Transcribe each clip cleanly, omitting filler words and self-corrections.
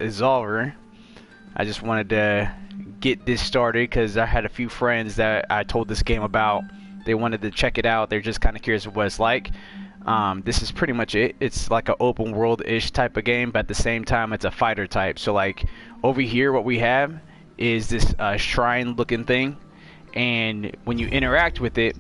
Absolver. I just wanted to get this started because I had a few friends that I told this game about. They wanted to check it out. They're just kind of curious what it's like. This is pretty much it. It's like an open world-ish type of game, but at the same time, it's a fighter type. So like over here, what we have is this shrine-looking thing, and when you interact with it,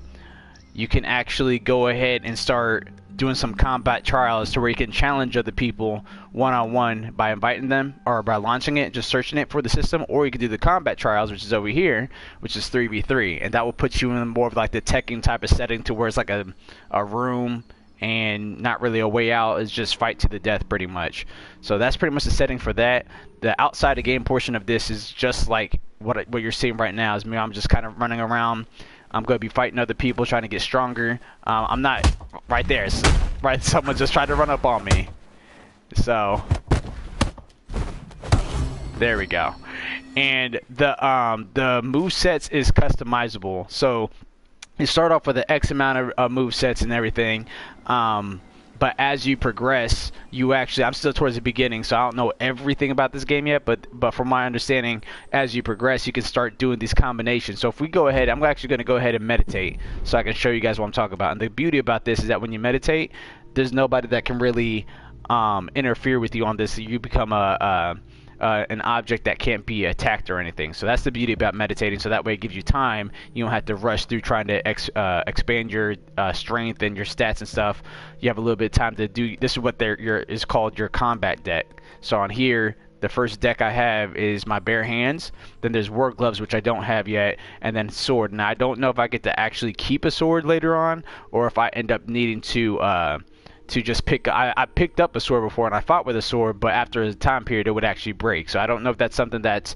you can actually go ahead and start doing some combat trials to where you can challenge other people one-on-one by inviting them or by launching it, just searching it for the system, or you can do the combat trials, which is over here, which is 3v3, and that will put you in more of like the Tekken type of setting to where it's like a room and not really a way out. It's just fight to the death pretty much. So that's pretty much the setting for that. The outside of game portion of this is just like what you're seeing right now is me. I'm just kind of running around. I'm going to be fighting other people, trying to get stronger. I'm not right there. Right, someone just tried to run up on me. So there we go. And the move sets is customizable. So you start off with an X amount of move sets and everything. But as you progress, I'm still towards the beginning, so I don't know everything about this game yet, but from my understanding, as you progress, you can start doing these combinations. So if we go ahead, I'm actually going to go ahead and meditate so I can show you guys what I'm talking about. And the beauty about this is that when you meditate, there's nobody that can really interfere with you on this. You become an object that can't be attacked or anything. So that's the beauty about meditating. So that way it gives you time. You don't have to rush through trying to expand your strength and your stats and stuff. You have a little bit of time to do. This is what is called your combat deck. So on here, the first deck I have is my bare hands. Then there's war gloves, which I don't have yet, and then sword. Now I don't know if I get to actually keep a sword later on, or if I end up needing to just pick. I picked up a sword before and I fought with a sword, but after a time period it would actually break. So I don't know if that's something that's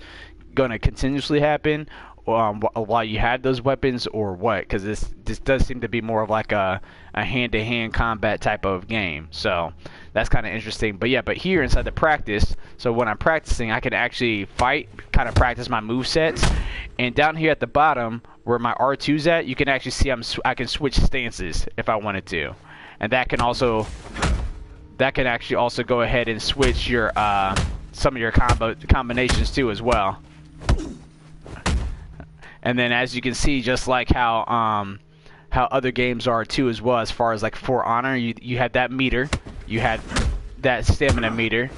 going to continuously happen while you have those weapons or what, because this does seem to be more of like a hand-to-hand combat type of game. So that's kind of interesting. But yeah, but here inside the practice, so when I'm practicing, I can actually fight, kind of practice my move sets. And down here at the bottom where my R2's at, you can actually see I can switch stances if I wanted to. And that can actually also go ahead and switch your some of your combinations too as well. And then as you can see, just like how other games are too as well, as far as like For Honor, you had that meter, you had that stamina meter,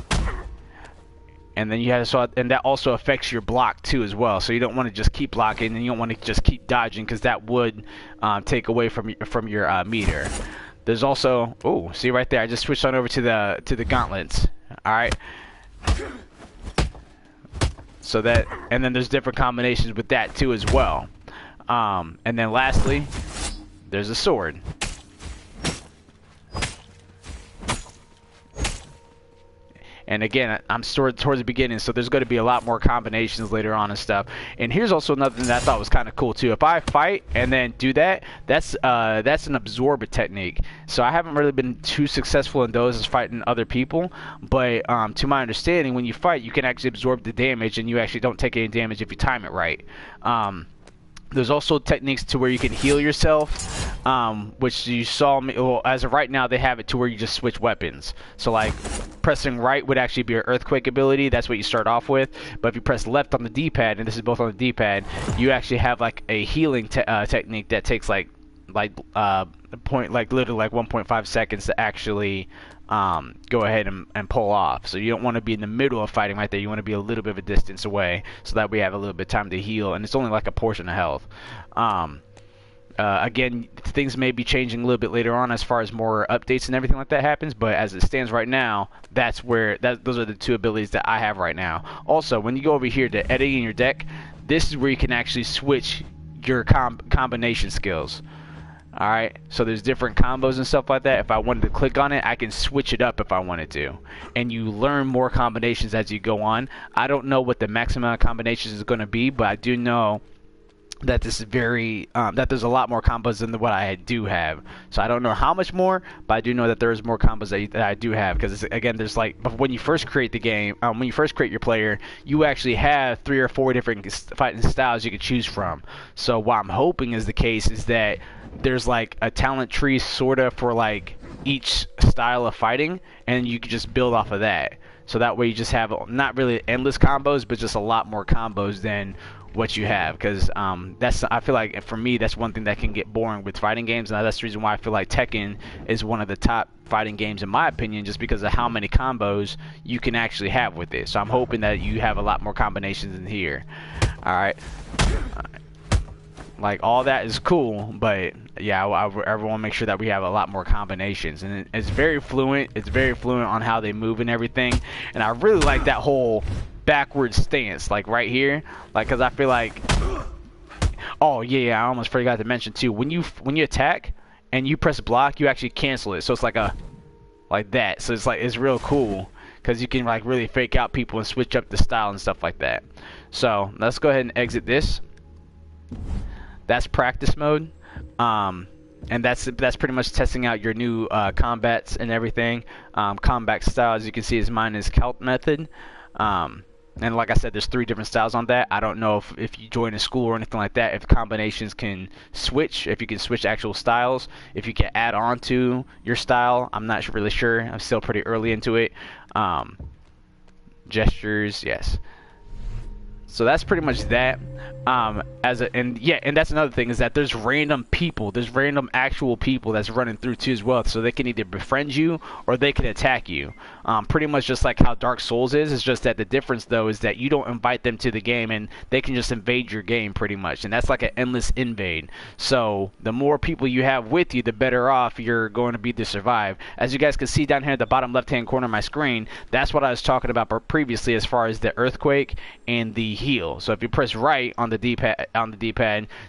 and then and that also affects your block too as well. So you don't want to just keep blocking, and you don't want to just keep dodging, because that would take away from your meter. There's also, oh, see right there, I just switched on over to the gauntlets. All right. So that, and then there's different combinations with that too as well. And then lastly, there's a sword. And again, I'm towards the beginning, so there's going to be a lot more combinations later on and stuff. And here's also another thing that I thought was kind of cool too. If I fight and then do that, that's an absorb technique. So I haven't really been too successful in those as fighting other people. But to my understanding, when you fight, you can actually absorb the damage, and you actually don't take any damage if you time it right. There's also techniques to where you can heal yourself, which you saw me. Well, as of right now, they have it to where you just switch weapons. So like pressing right would actually be your earthquake ability. That's what you start off with. But if you press left on the D-pad, and this is both on the D-pad, you actually have like a healing technique that takes like literally like 1.5 seconds to actually go ahead and pull off. So you don't want to be in the middle of fighting right there. You want to be a little bit of a distance away, so that we have a little bit of time to heal, and it's only like a portion of health. Again, things may be changing a little bit later on as far as more updates and everything like that happens, but as it stands right now, those are the two abilities that I have right now. Also, when you go over here to editing your deck, this is where you can actually switch your combination skills. Alright, so there's different combos and stuff like that. If I wanted to click on it, I can switch it up if I wanted to. And you learn more combinations as you go on. I don't know what the maximum amount of combinations is going to be, but I do know that this is that there's a lot more combos than what I do have. So I don't know how much more, but I do know that there's more combos that I do have, because again, there's like, when you first create the game, when you first create your player, you actually have 3 or 4 different fighting styles you can choose from. So what I'm hoping is the case is that there's like a talent tree sort of for like each style of fighting, and you can just build off of that. So that way you just have not really endless combos, but just a lot more combos than what you have. Because I feel like for me that's one thing that can get boring with fighting games, and that's the reason why I feel like Tekken is one of the top fighting games in my opinion, just because of how many combos you can actually have with it. So I'm hoping that you have a lot more combinations in here. All right. Like, all that is cool, but yeah, I want to make sure that we have a lot more combinations. And it's very fluent. It's very fluent on how they move and everything. And I really like that whole backward stance, like right here. Like, because I feel like, oh yeah, I almost forgot to mention too. When you attack and you press block, you actually cancel it. So it's like that. So it's real cool because you can like really fake out people and switch up the style and stuff like that. So let's go ahead and exit this. That's practice mode, and that's pretty much testing out your new combats and everything. Combat style, as you can see, is mine is Celt method, and like I said, there's 3 different styles on that. I don't know if you join a school or anything like that, if combinations can switch, if you can switch actual styles, if you can add on to your style. I'm not really sure. I'm still pretty early into it. Gestures, yes. So that's pretty much that. And that's another thing, is that there's random actual people that's running through too as well. So they can either befriend you or they can attack you. Pretty much just like how Dark Souls is. It's just that the difference though is that you don't invite them to the game and they can just invade your game pretty much. And that's like an endless invade. So the more people you have with you, the better off you're going to be to survive. As you guys can see down here at the bottom left hand corner of my screen, that's what I was talking about previously as far as the earthquake and the heal. So if you press right on the D-pad,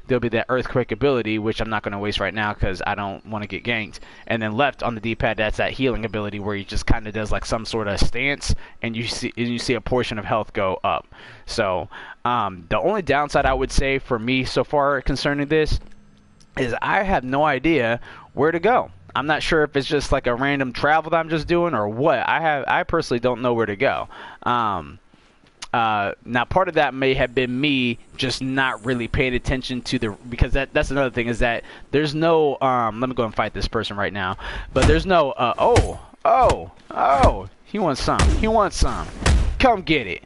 there'll be that earthquake ability, which I'm not going to waste right now because I don't want to get ganked. And then left on the D-pad, that's that healing ability where he just kind of does like some sort of stance, and you see a portion of health go up. So the only downside I would say for me so far concerning this is I have no idea where to go. I'm not sure if it's just like a random travel that I'm just doing or what. I personally don't know where to go. Now part of that may have been me just not really paying attention to because that's another thing, is that there's no let me go and fight this person right now, but there's no he wants some, come get it,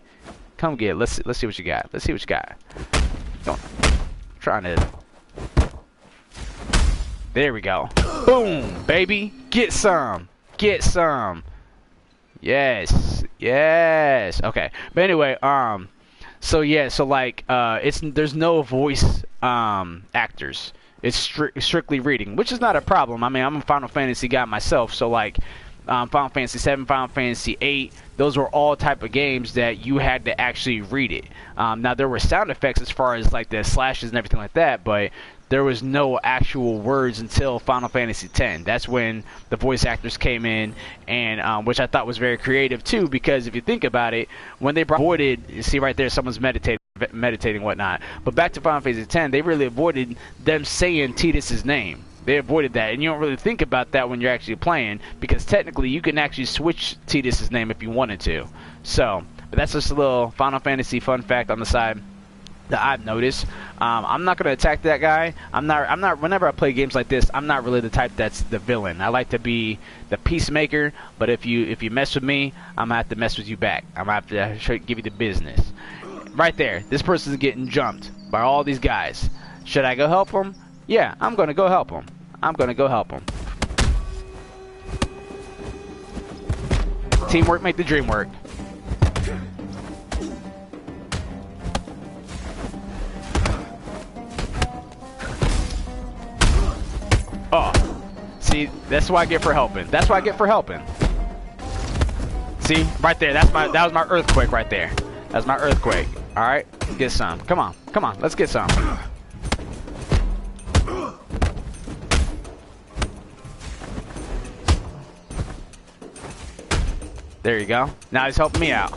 let's see what you got, don't trying to, there we go, boom baby, get some. Yes. Okay. But anyway, so yeah, so like there's no voice actors. It's strictly reading, which is not a problem. I mean, I'm a Final Fantasy guy myself, so like Final Fantasy 7, Final Fantasy 8, those were all type of games that you had to actually read it. Now there were sound effects as far as like the slashes and everything like that, but there was no actual words until Final Fantasy X. That's when the voice actors came in, and which I thought was very creative too, because if you think about it, when they avoided, you see right there, someone's meditating whatnot. But back to Final Fantasy X, they really avoided them saying Tidus's name. They avoided that, and you don't really think about that when you're actually playing, because technically you can actually switch Tidus's name if you wanted to. So, but that's just a little Final Fantasy fun fact on the side that I've noticed. I'm not gonna attack that guy. I'm not. Whenever I play games like this, I'm not really the type that's the villain. I like to be the peacemaker. But if you mess with me, I'm gonna have to mess with you back. I'm gonna have to give you the business. Right there, this person's getting jumped by all these guys. Should I go help him? Yeah, I'm gonna go help him. Teamwork make the dream work. Oh, see, that's what I get for helping. See, right there, that was my earthquake right there. That's my earthquake. All right, get some. Come on, let's get some. There you go. Now he's helping me out.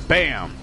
Bam.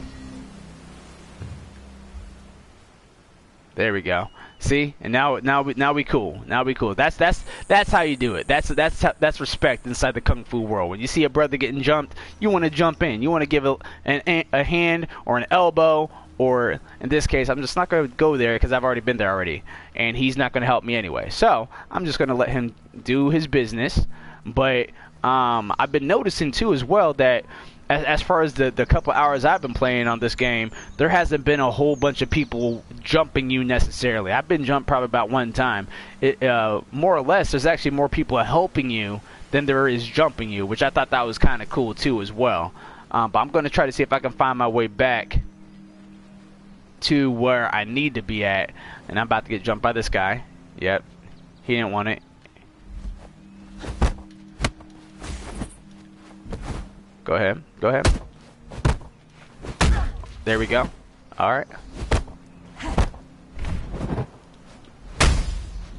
There we go. See, and now we cool. That's how you do it. That's respect inside the kung fu world. When you see a brother getting jumped, you want to jump in. You want to give a hand or an elbow or in this case, I'm just not going to go there because I've already been there already, and he's not going to help me anyway. So I'm just going to let him do his business. But I've been noticing too as well that as far as the couple hours I've been playing on this game, there hasn't been a whole bunch of people jumping you necessarily. I've been jumped probably about one time. More or less, there's actually more people helping you than there is jumping you, which I thought that was kind of cool too as well. But I'm going to try to see if I can find my way back to where I need to be at. And I'm about to get jumped by this guy. Yep. He didn't want it. Go ahead. Go ahead. There we go. Alright.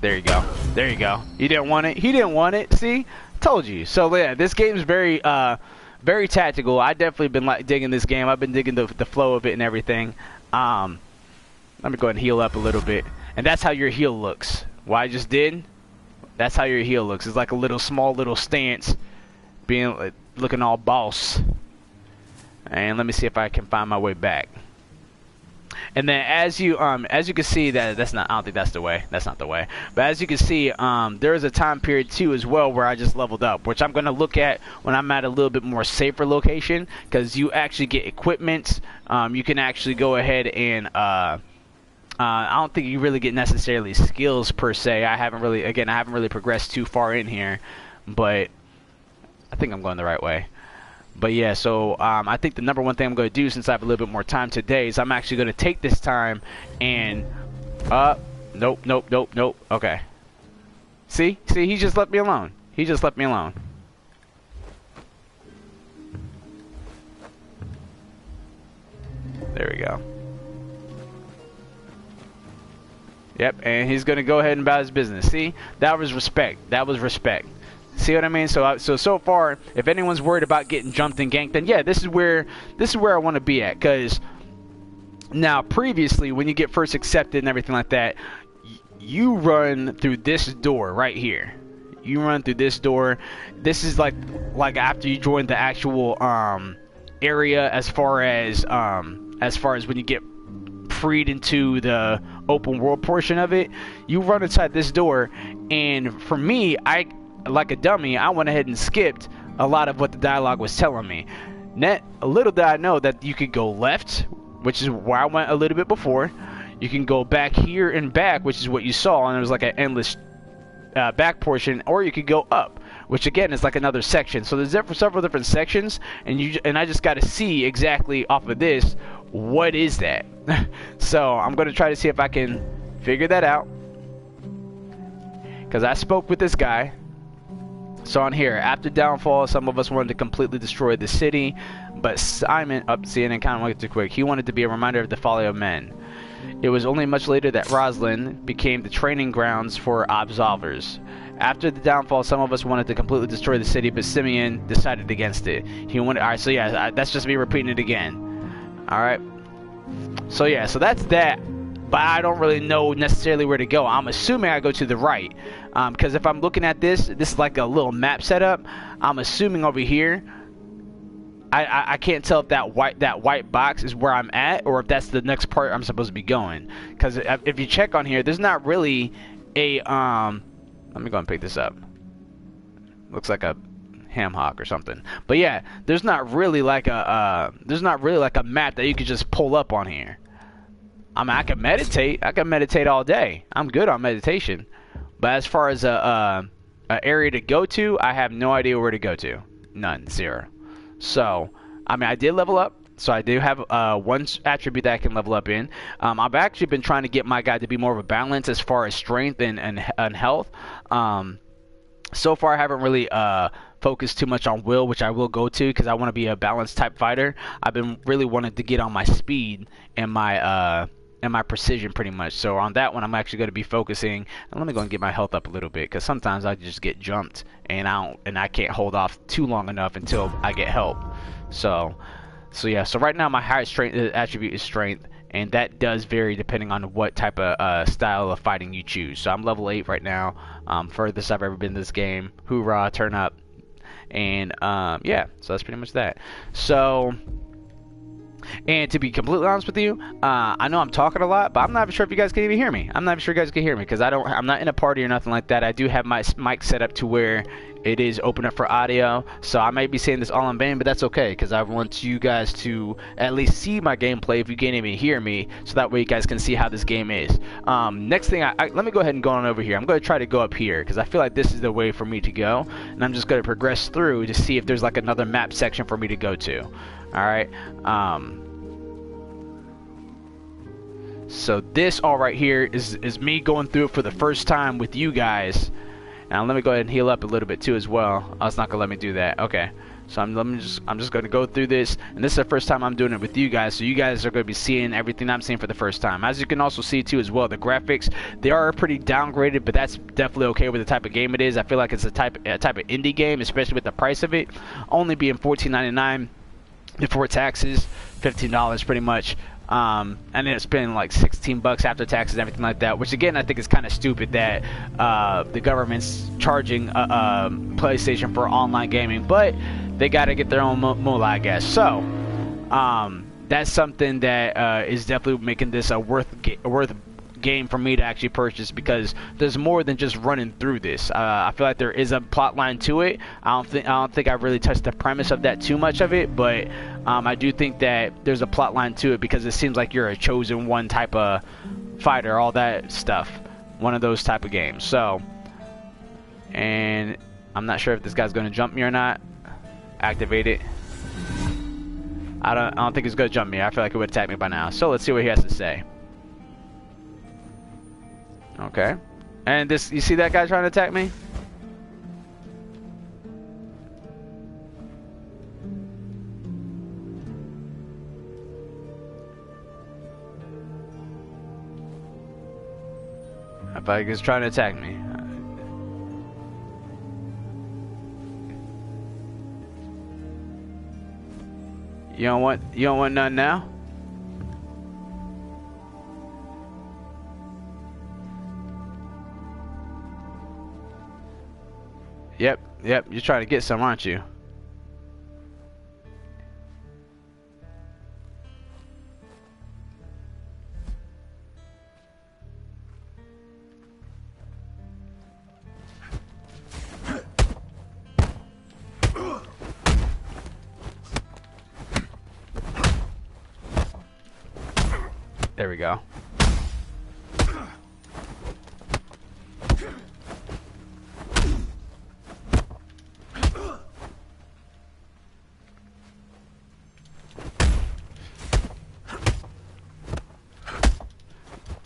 There you go. There you go. You didn't want it. He didn't want it. See? Told you. So yeah, this game's very very tactical. I definitely been digging this game. I've been digging the flow of it and everything. Let me go ahead and heal up a little bit. And that's how your heal looks. What I just did, that's how your heal looks. It's like a little small little stance, being looking all boss. And let me see if I can find my way back. And then as you can see, that's not, I don't think that's the way. That's not the way. But as you can see, there is a time period too as well where I just leveled up, which I'm going to look at when I'm at a little bit more safer location, because you actually get equipment. You can actually go ahead and I don't think you really get necessarily skills per se. I haven't really progressed too far in here, but I think I'm going the right way. But yeah, so I think the number one thing I'm going to do, since I have a little bit more time today, is I'm actually going to take this time and nope. Okay. See, he just left me alone. He just left me alone. There we go. Yep, and he's going to go ahead and about his business. See, that was respect. That was respect. See what I mean? So far, if anyone's worried about getting jumped and ganked, then yeah, this is where I want to be at. Because now, previously, when you get first accepted and everything like that, you run through this door right here. You run through this door. This is like after you join the actual area, as far as when you get freed into the open world portion of it, you run inside this door. And for me, like a dummy, I went ahead and skipped a lot of what the dialogue was telling me. Little did I know that you could go left, which is where I went a little bit before. You can go back here and back, which is what you saw, and it was like an endless back portion, or you could go up, which again is like another section. So there's several different sections, and I just got to see exactly off of this, what is that? So I'm going to try to see if I can figure that out, because I spoke with this guy. So on here, after downfall, some of us wanted to completely destroy the city, but Simon, CNN kind of went too quick. He wanted to be a reminder of the folly of men. It was only much later that Roslyn became the training grounds for Absolvers. After the downfall, some of us wanted to completely destroy the city, but Simeon decided against it. He wanted. All right, so yeah, that's just me repeating it again. All right. So yeah, so that's that. But I don't really know necessarily where to go. I'm assuming I go to the right, because if I'm looking at this is like a little map setup. I'm assuming over here. I can't tell if that white box is where I'm at, or if that's the next part I'm supposed to be going. Because if you check on here, there's not really a Let me go and pick this up. Looks like a ham hock or something. But yeah, there's not really like a map that you could just pull up on here. I mean, I can meditate. I can meditate all day. I'm good on meditation. But as far as a area to go to, I have no idea where to go to. None. Zero. So, I mean, I did level up. So I do have one attribute that I can level up in. I've actually been trying to get my guy to be more of a balance as far as strength and health. So far, I haven't really focused too much on will, which I will go to because I want to be a balanced type fighter. I've been really wanting to get on my speed and my precision pretty much. So on that one, I'm actually going to be focusing. And let me go and get my health up a little bit, because sometimes I just get jumped and I can't hold off too long enough until I get help. So yeah. So right now my highest strength attribute is strength, and that does vary depending on what type of style of fighting you choose. So I'm level 8 right now. Furthest I've ever been in this game. Hoorah! Turn up. And yeah. So that's pretty much that. So And to be completely honest with you, I know I'm talking a lot, but I'm not sure if you guys can even hear me. I'm not sure you guys can hear me because I'm not in a party or nothing like that. I do have my mic set up to where it is open up for audio, so I might be saying this all in vain, but that's okay because I want you guys to at least see my gameplay if you can't even hear me, so that way you guys can see how this game is. Next thing, let me go ahead and go on over here. I'm going to try to go up here because I feel like this is the way for me to go, and I'm just going to progress through to see if there's like another map section for me to go to. All right. So this all right here is me going through it for the first time with you guys. Now let me go ahead and heal up a little bit too as well. Oh, it's not gonna let me do that. Okay. So I'm just gonna go through this, and this is the first time I'm doing it with you guys. So you guys are gonna be seeing everything I'm seeing for the first time. As you can also see too as well, the graphics, they are pretty downgraded, but that's definitely okay with the type of game it is. I feel like it's a type of indie game, especially with the price of it only being $14.99 before taxes, $15 pretty much. And then it's been like $16 after taxes and everything like that, which again I think is kind of stupid that the government's charging PlayStation for online gaming, but they got to get their own moolah, I guess. So that's something that is definitely making this a worth game for me to actually purchase, because there's more than just running through this. I feel like there is a plot line to it. I don't think I've really touched the premise of that too much of it, but I do think that there's a plot line to it, because it seems like you're a chosen one type of fighter, all that stuff, one of those type of games. So, and I'm not sure if this guy's going to jump me or not. Activate it. I don't think it's going to jump me. I feel like it would attack me by now. So let's see what he has to say. Okay. And this, you see that guy trying to attack me? I feel like he's trying to attack me. You don't want none now? Yep, you're trying to get some, aren't you? There we go.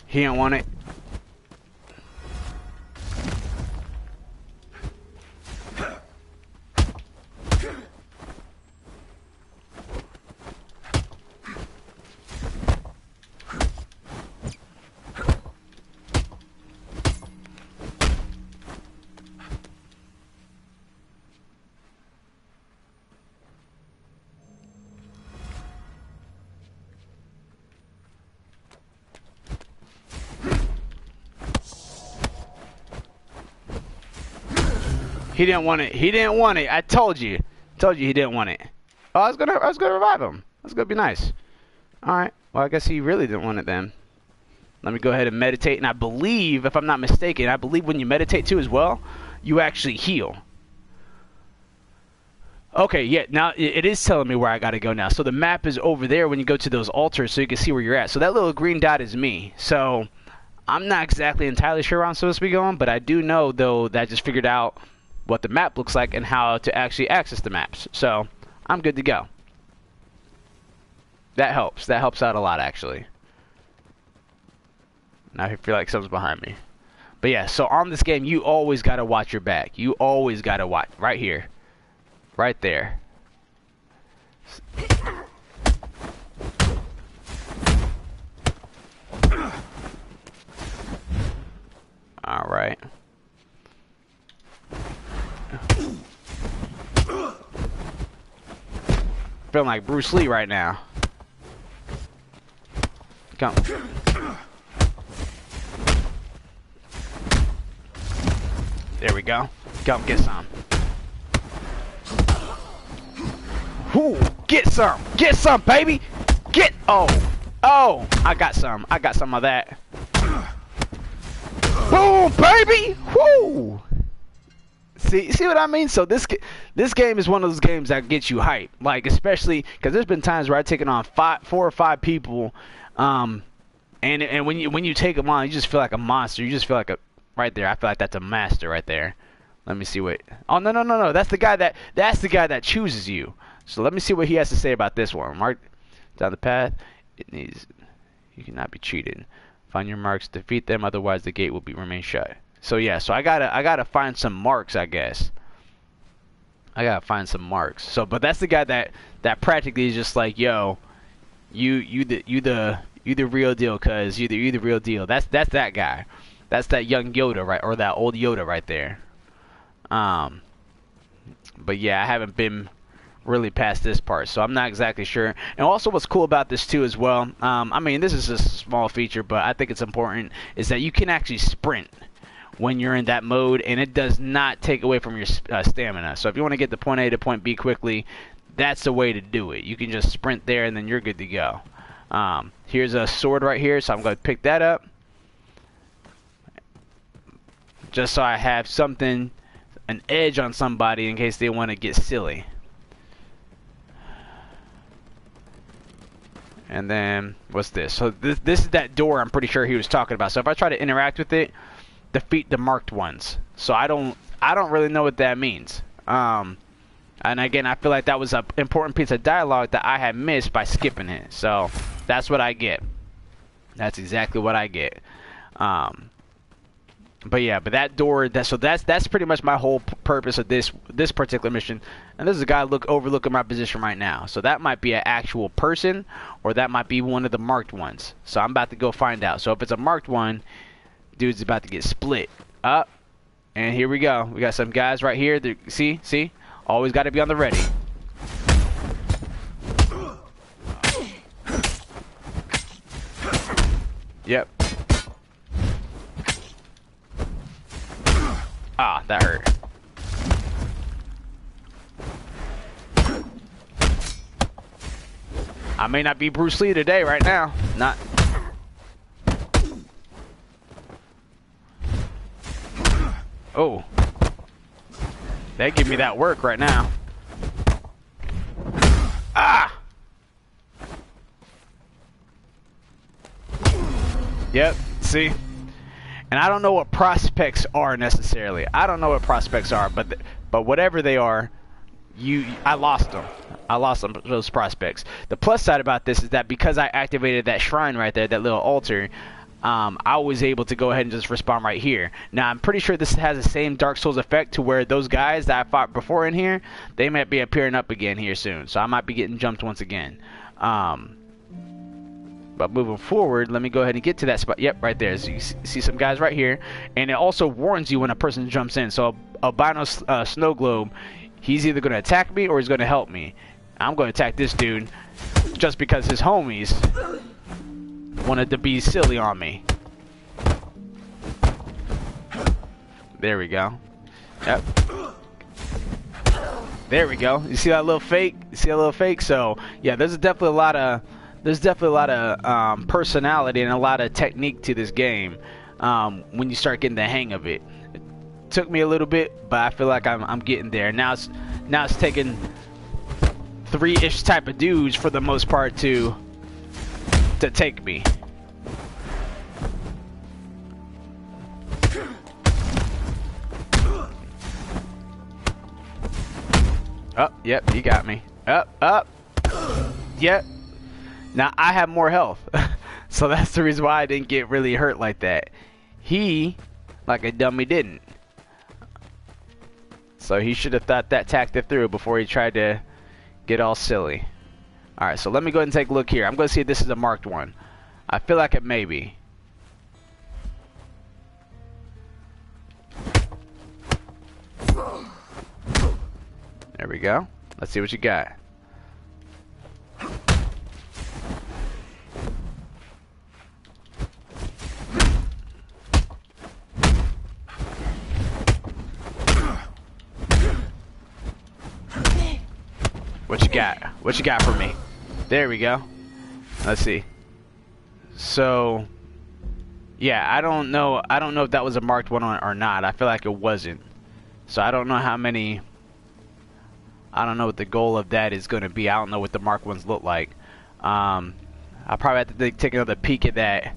He didn't want it. He didn't want it. He didn't want it. I told you. Told you he didn't want it. Oh, I was gonna revive him. That's gonna be nice. All right. Well, I guess he really didn't want it then. Let me go ahead and meditate. And I believe, if I'm not mistaken, I believe when you meditate too as well, you actually heal. Okay, yeah. Now it is telling me where I gotta go now. So the map is over there when you go to those altars, so you can see where you're at. So that little green dot is me. So I'm not exactly entirely sure where I'm supposed to be going, but I do know though that I just figured out what the map looks like and how to actually access the maps. So I'm good to go. That helps. That helps out a lot, actually. Now I feel like something's behind me. But yeah, so on this game, you always got to watch your back. You always got to watch. Right here. Right there. Alright. Feeling like Bruce Lee right now. Come. There we go. Come get some. Ooh, get some. Get some, baby. Get! Oh! Oh! I got some. I got some of that. Boom, baby! Woo! See what I mean? So this game is one of those games that gets you hype. Like, especially because there's been times where I've taken on 4 or 5 people, and when you take them on, you just feel like a monster. You just feel like right there. I feel like that's a master right there. Let me see what. Oh no! That's the guy that chooses you. So let me see what he has to say about this one. Mark down the path. It needs. You cannot be cheated. Find your marks, defeat them, otherwise the gate will remain shut. So yeah, so I gotta find some marks, I guess. I gotta find some marks. So, but that's the guy that practically is just like, yo, you the real deal, cuz you the real deal. That's that guy. That's that young Yoda, right, or that old Yoda right there. But yeah, I haven't been really past this part, so I'm not exactly sure. And also what's cool about this too as well, I mean, this is a small feature, but I think it's important, is that you can actually sprint when you're in that mode, and it does not take away from your stamina. So if you want to get to point A to point B quickly, that's the way to do it. You can just sprint there and then you're good to go. Here's a sword right here, so I'm going to pick that up just so I have something, an edge on somebody in case they want to get silly. And then, what's this? So this is that door I'm pretty sure he was talking about. So if I try to interact with it, defeat the marked ones. So I don't really know what that means. And again, I feel like that was an important piece of dialogue that I had missed by skipping it. So that's what I get. That's exactly what I get. But yeah, but that door, that's pretty much my whole purpose of this particular mission. And this is a guy overlooking my position right now. So that might be an actual person, or that might be one of the marked ones. So I'm about to go find out. So if it's a marked one, dude's about to get split up. And here we go. We got some guys right here. See? Always got to be on the ready. Yep. Ah, that hurt. I may not be Bruce Lee today, right now. Not. Oh. They give me that work right now. Ah! Yep, see? And I don't know what prospects are necessarily. I don't know what prospects are, but whatever they are, I lost them. I lost them, those prospects. The plus side about this is that because I activated that shrine right there, that little altar, I was able to go ahead and just respawn right here. Now, I'm pretty sure this has the same Dark Souls effect to where those guys that I fought before in here, they might be appearing up again here soon. So I might be getting jumped once again. But moving forward, let me go ahead and get to that spot. Yep, right there. So you see some guys right here. And it also warns you when a person jumps in. So albino snow globe, he's either going to attack me or he's going to help me. I'm going to attack this dude just because his homies wanted to be silly on me. There we go. Yep. There we go. You see that little fake? You see that little fake? So yeah, there's definitely a lot of personality and a lot of technique to this game when you start getting the hang of it. It took me a little bit, but I feel like I'm getting there. Now it's taking 3-ish type of dudes for the most part to take me. Oh, yep, he got me. Up. Yep. Now, I have more health. So that's the reason why I didn't get really hurt like that. He, like a dummy, didn't. So he should have thought that tactic through before he tried to get all silly. Alright, so let me go ahead and take a look here. I'm going to see if this is a marked one. I feel like it may be. There we go. Let's see what you got. What you got? What you got for me? There we go. Let's see. So, yeah, I don't know. I don't know if that was a marked one or not. I feel like it wasn't. So I don't know how many. I don't know what the goal of that is going to be. I don't know what the marked ones look like. I'll probably have to take another peek at that.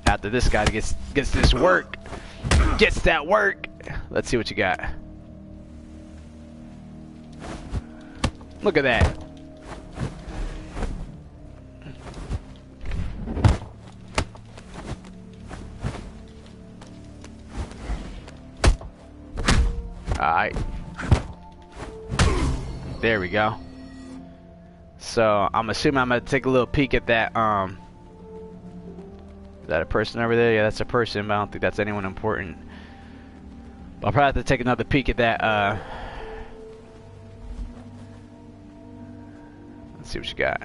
After this guy gets this work, gets that work. Let's see what you got. Look at that. Alright. There we go. So I'm assuming I'm gonna take a little peek at that. Is that a person over there? Yeah, that's a person, but I don't think that's anyone important. But I'll probably have to take another peek at that. Let's see what you got.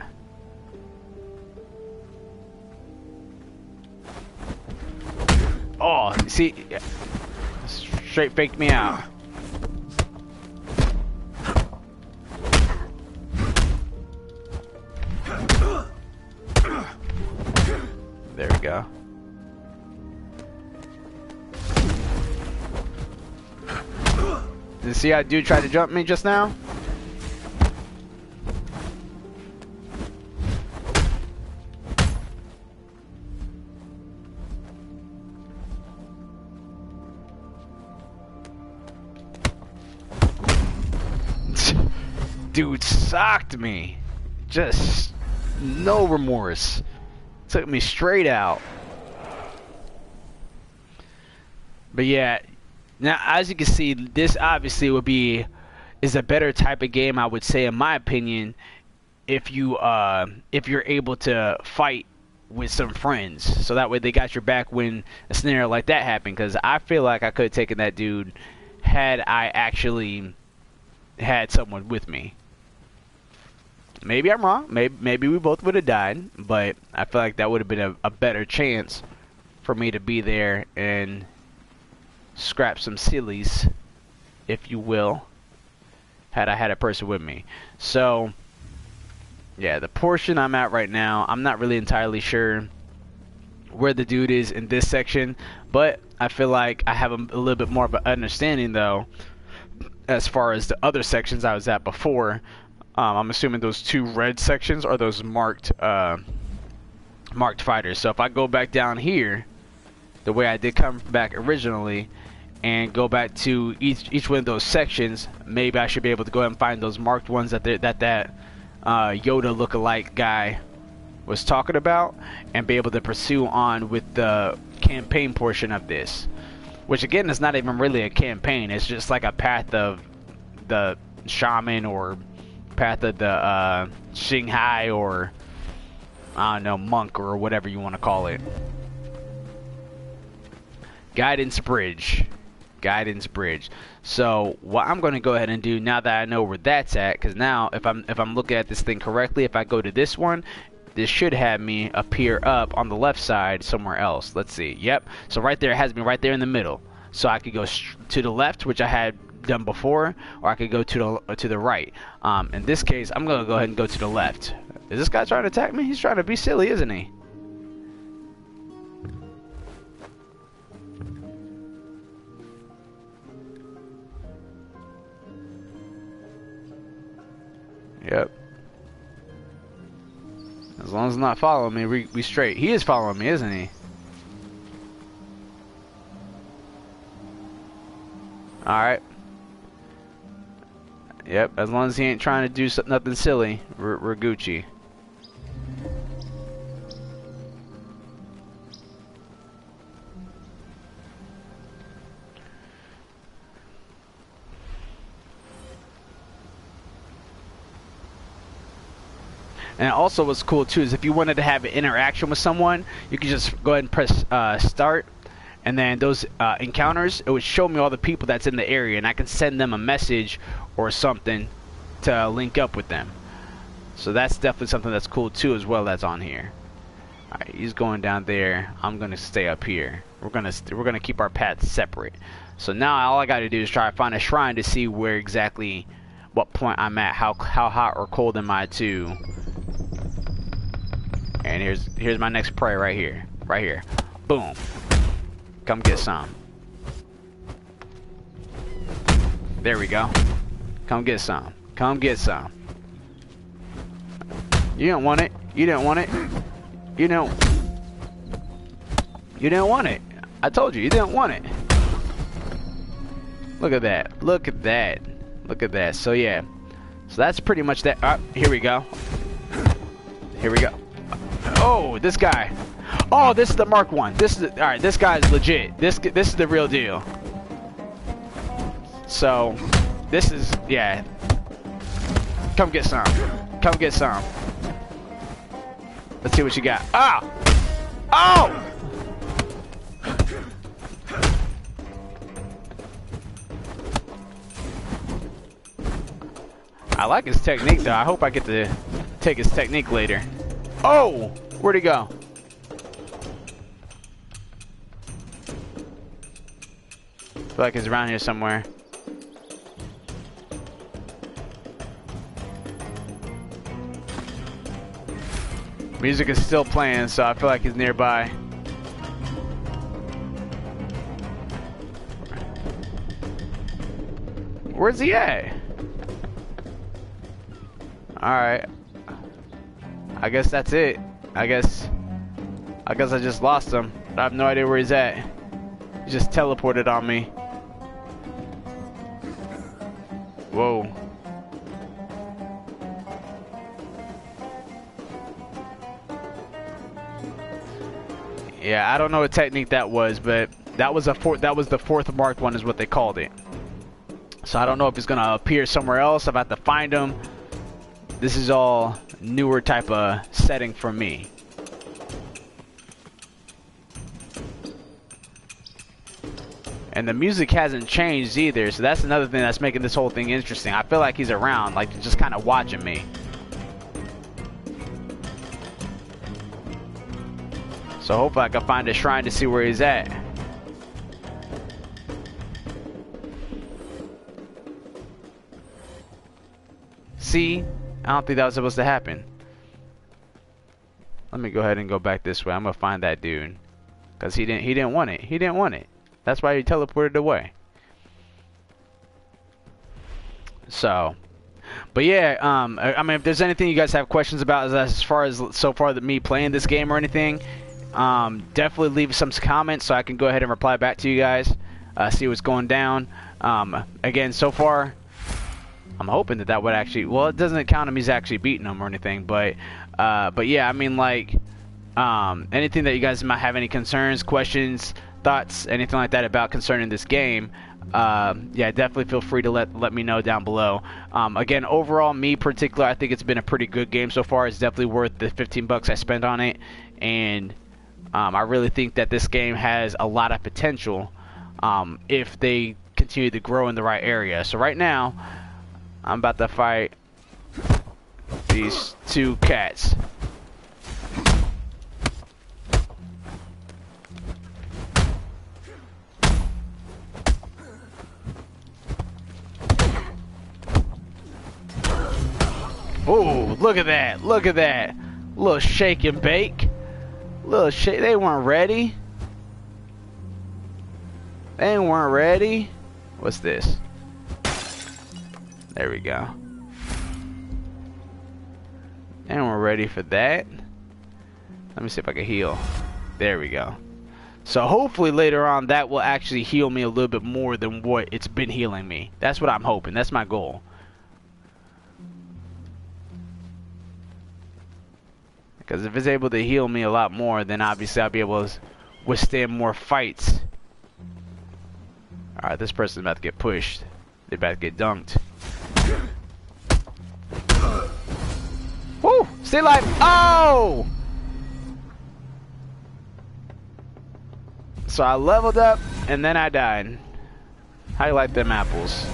Oh, see, straight faked me out. There we go. Did you see how dude tried to jump me just now? Dude socked me. Just no remorse. Took me straight out. But yeah, now as you can see, this obviously is a better type of game, I would say, in my opinion, if you're able to fight with some friends, so that way they got your back when a scenario like that happened. Because I feel like I could have taken that dude had I actually had someone with me. Maybe I'm wrong. Maybe we both would have died, but I feel like that would have been a better chance for me to be there and scrap some sillies, if you will, had I had a person with me. So, yeah, the portion I'm at right now, I'm not really entirely sure where the dude is in this section, but I feel like I have a little bit more of an understanding, though, as far as the other sections I was at before. I'm assuming those two red sections are those marked fighters. So if I go back down here, the way I did come back originally, and go back to each one of those sections, maybe I should be able to go ahead and find those marked ones that Yoda lookalike guy was talking about, and be able to pursue on with the campaign portion of this. Which again is not even really a campaign. It's just like a path of the shaman, or path of the Shanghai, or I don't know, monk, or whatever you want to call it. Guidance bridge. So what I'm going to go ahead and do, now that I know where that's at, because now if I'm looking at this thing correctly, if I go to this one, this should have me appear up on the left side somewhere else. Let's see. Yep. So right there, it has me right there in the middle. So I could go to the left, which I had done before, or I could go to the right. In this case, I'm gonna go ahead and go to the left. Is this guy trying to attack me? He's trying to be silly, isn't he? Yep. As long as he's not following me, we straight. He is following me, isn't he? Alright. Yep, as long as he ain't trying to do nothing silly, we're Gucci. And also what's cool too is if you wanted to have an interaction with someone, you could just go ahead and press start, and then those encounters, it would show me all the people that's in the area, and I can send them a message or something to link up with them. So that's definitely something that's cool too, as well, that's on here. Alright, he's going down there. I'm gonna stay up here. We're gonna keep our paths separate. So now all I gotta do is try to find a shrine to see where exactly what point I'm at, how hot or cold am I too. And here's my next prey right here. Boom. Come get some. There we go. Come get some. Come get some. You didn't want it. You didn't want it. You didn't want it. I told you, you didn't want it. Look at that. Look at that. Look at that. So yeah. So that's pretty much that. Here we go. Here we go. Oh, this guy. Oh, this is the Mark 1. This is all right. This guy's legit. This is the real deal. So, this is yeah. Come get some. Come get some. Let's see what you got. Ah! Oh! I like his technique though. I hope I get to take his technique later. Oh! Where'd he go? I feel like he's around here somewhere. Music is still playing, so I feel like he's nearby. Where's he at? Alright. I guess that's it. I guess I just lost him. I have no idea where he's at. He just teleported on me. Whoa. Yeah, I don't know what technique that was, but that was the fourth marked one is what they called it. So I don't know if he's gonna appear somewhere else. I'm about to find him. This is all newer type of setting for me. And the music hasn't changed either, so that's another thing that's making this whole thing interesting. I feel like he's around, like just kind of watching me. So hopefully I can find a shrine to see where he's at. See? I don't think that was supposed to happen. Let me go ahead and go back this way. I'm gonna find that dude. Cause he didn't want it. He didn't want it. That's why he teleported away. So, but yeah, I mean, if there's anything you guys have questions about as far as so far that me playing this game or anything, definitely leave some comments so I can go ahead and reply back to you guys, see what's going down. Again, so far, I'm hoping that would actually, well, it doesn't count him, he's actually beating him or anything, but yeah, I mean, like, anything that you guys might have any concerns, questions, thoughts, anything like that about concerning this game, yeah, definitely feel free to let me know down below. Again, overall, me particular, I think it's been a pretty good game so far. It's definitely worth the 15 bucks I spent on it, and I really think that this game has a lot of potential if they continue to grow in the right area. So right now, I'm about to fight these two cats. Oh, look at that. Look at that. Little shake and bake. Little shake. They weren't ready. They weren't ready. What's this? There we go. And we're ready for that. Let me see if I can heal. There we go. So hopefully later on that will actually heal me a little bit more than what it's been healing me. That's what I'm hoping. That's my goal. Because if it's able to heal me a lot more, then obviously I'll be able to withstand more fights. Alright, this person's about to get pushed. They're about to get dunked. Woo! Stay alive! Oh! So I leveled up, and then I died. How do you like them apples?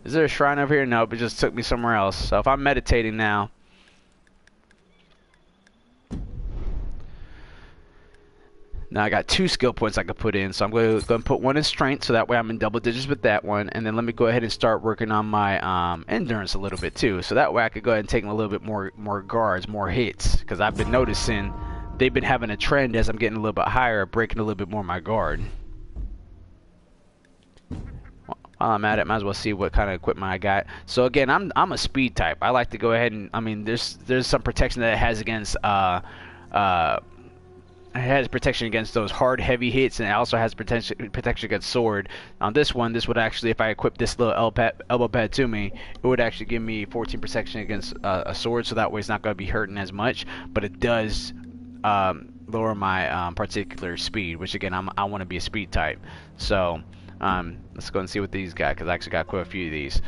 Is there a shrine over here? Nope, it just took me somewhere else. So if I'm meditating now... Now I got 2 skill points I could put in, so I'm going to put 1 in strength, so that way I'm in double digits with that one. And then let me go ahead and start working on my endurance a little bit too, so that way I could go ahead and take a little bit more guards, more hits, because I've been noticing they've been having a trend as I'm getting a little bit higher, breaking a little bit more of my guard. While I'm at it, might as well see what kind of equipment I got. So again, I'm a speed type. I like to go ahead and, I mean, there's some protection that it has against it has protection against those hard, heavy hits, and it also has protection against sword. On this one, this would actually, if I equip this little elbow pad to me, it would actually give me 14 protection against a sword, so that way it's not going to be hurting as much, but it does lower my particular speed, which again, I want to be a speed type. So let's go and see what these got, because I actually got quite a few of these.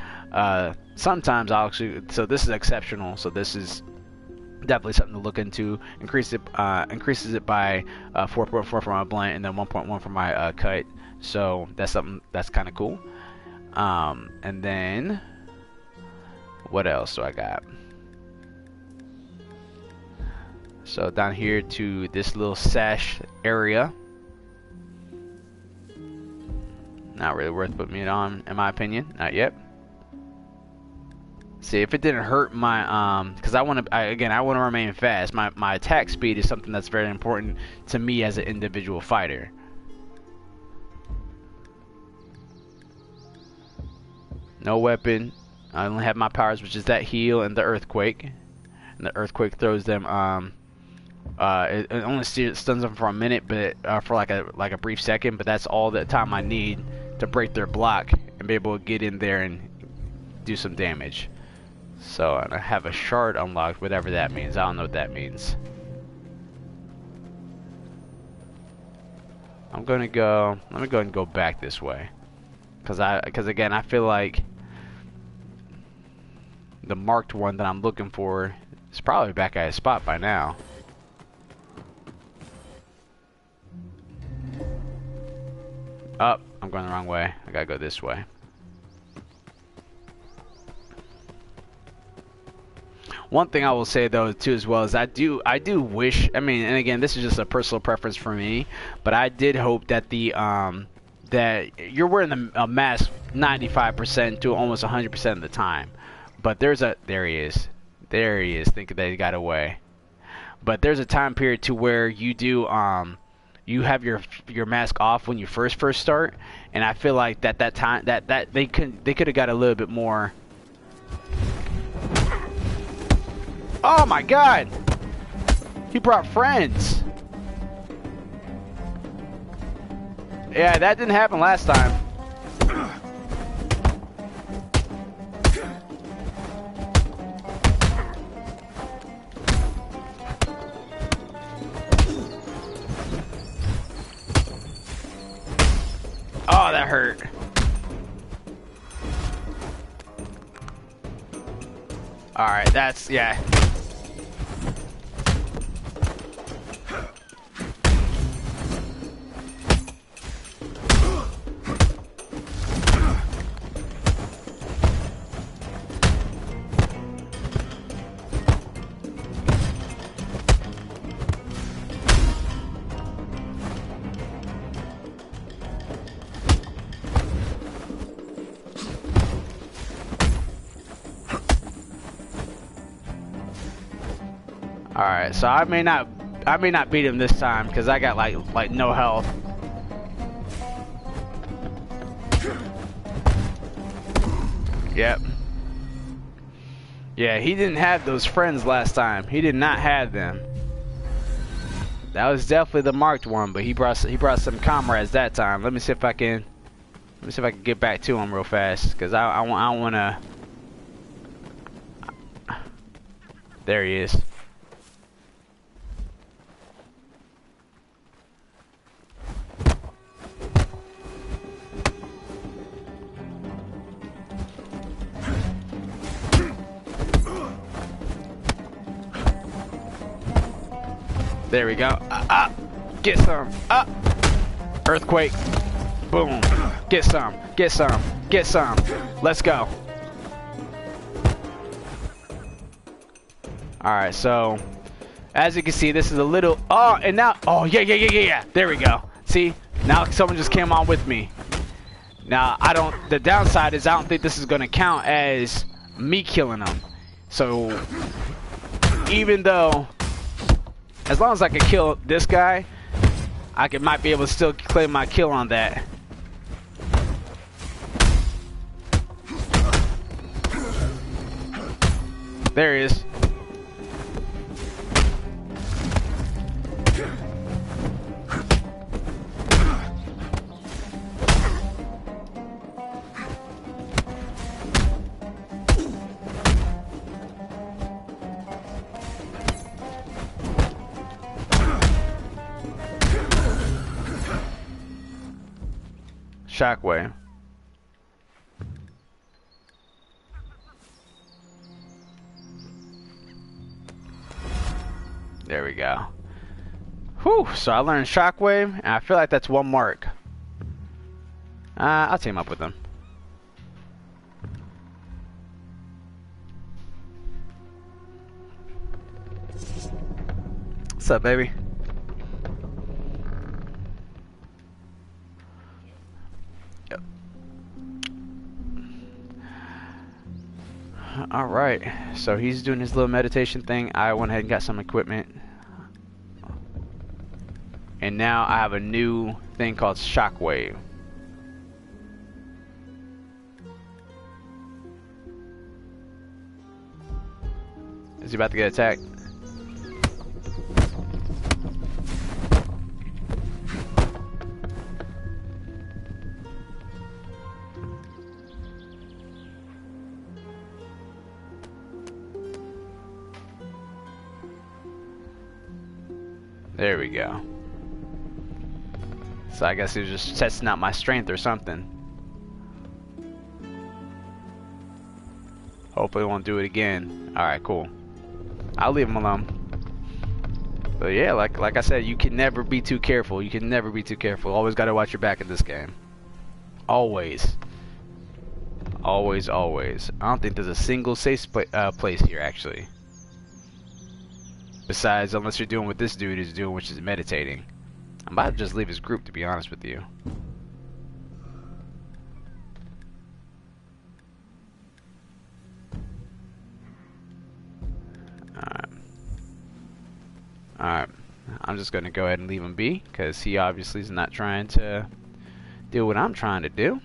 Sometimes I'll actually, so this is exceptional, so this is definitely something to look into. Increases it by 4.4 for my blunt, and then 1.1 for my cut. So that's something that's kind of cool. And then what else do I got? So down here to this little sash area. Not really worth putting it on, in my opinion. Not yet. See, if it didn't hurt my, because I want to remain fast. My attack speed is something that's very important to me as an individual fighter. No weapon. I only have my powers, which is that heal and the earthquake. And the earthquake throws them. It only stuns them for a minute, but for like a brief second. But that's all the time I need to break their block and be able to get in there and do some damage. So, and I have a shard unlocked, whatever that means. I don't know what that means. I'm gonna go. Let me go ahead and go back this way, because again, I feel like the marked one that I'm looking for is probably back at his spot by now. Oh, I'm going the wrong way. I gotta go this way. One thing I will say though too as well is I do wish, I mean, and again, this is just a personal preference for me, but I did hope that the that you're wearing a mask 95% to almost 100% of the time. But there he is. Thinking that he got away. But there's a time period to where you do you have your mask off when you first start, and I feel like that time that they could have got a little bit more. Oh my god! He brought friends! Yeah, that didn't happen last time. Oh, that hurt. Alright, that's, yeah. Alright, so I may not beat him this time because I got like no health. Yep. Yeah, he didn't have those friends last time. He did not have them. That was definitely the marked one, but he brought some comrades that time. Let me see if I can get back to him real fast, because I want to. There he is. There we go. Get some. Earthquake. Boom. Get some. Get some. Get some. Let's go. Alright, so As you can see, this is a little... Oh, and now... Oh, yeah. There we go. See? Now someone just came on with me. Now, I don't... The downside is I don't think this is going to count as me killing them. So, even though... As long as I can kill this guy, might be able to still claim my kill on that. There he is. Shockwave. There we go. Whew, so I learned Shockwave, and I feel like that's one mark. I'll team up with them. What's up, baby? Yep. Alright, so he's doing his little meditation thing. I went ahead and got some equipment. And now I have a new thing called Shockwave. Is he about to get attacked? There we go. So I guess he was just testing out my strength or something. Hopefully he won't do it again. Alright, cool. I'll leave him alone. But yeah, like I said, you can never be too careful. You can never be too careful. Always gotta watch your back in this game. Always. Always, always. I don't think there's a single safe place here, actually. Besides, unless you're doing what this dude is doing, which is meditating. I'm about to just leave his group, to be honest with you. Alright. I'm just going to go ahead and leave him be, because he obviously is not trying to do what I'm trying to do.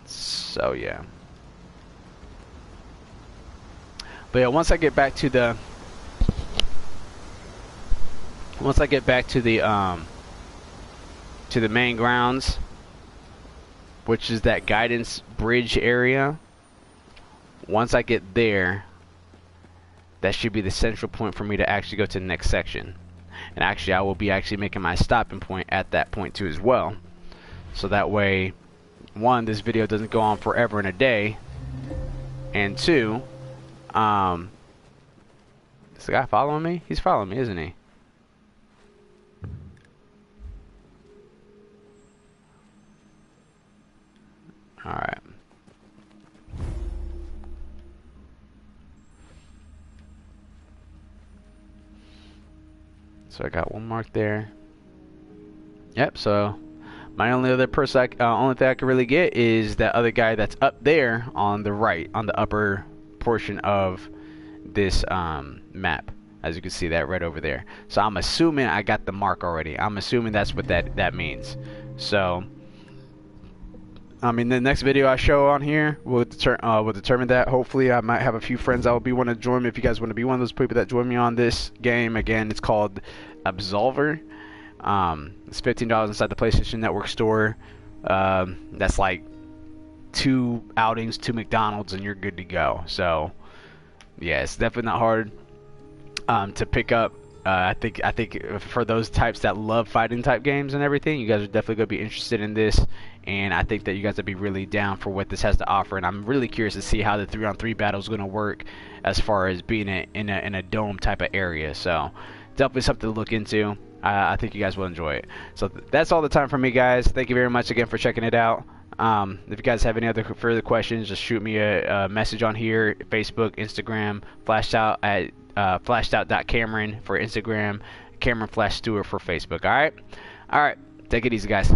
So, yeah. But yeah, once I get back to the main grounds, which is that guidance bridge area, once I get there, that should be the central point for me to actually go to the next section. And actually I will be actually making my stopping point at that point too as well. So that way, one, this video doesn't go on forever and a day, and two, is the guy following me? He's following me, isn't he? Alright. So I got one mark there. Yep, so my only other person, only thing I can really get is that other guy that's up there on the right, on the upper portion of this map. As you can see that right over there. So I'm assuming I got the mark already. I'm assuming that's what that means. So I mean, the next video I show on here will determine that. Hopefully, I might have a few friends that will want to join me. If you guys want to be one of those people that join me on this game, again, it's called Absolver. It's $15 inside the PlayStation Network store. That's like 2 outings, 2 McDonald's, and you're good to go. So, yeah, it's definitely not hard to pick up. I think for those types that love fighting type games and everything, you guys are definitely going to be interested in this, and I think that you guys will be really down for what this has to offer. And I'm really curious to see how the 3-on-3 battle is going to work as far as being in a dome type of area. So definitely something to look into. I think you guys will enjoy it. So that's all the time for me, guys. Thank you very much again for checking it out. If you guys have any other further questions, just shoot me a message on here, Facebook, Instagram, flashed out at flashedout.cameron for Instagram, Cameron Flash Stewart for Facebook. All right, take it easy, guys.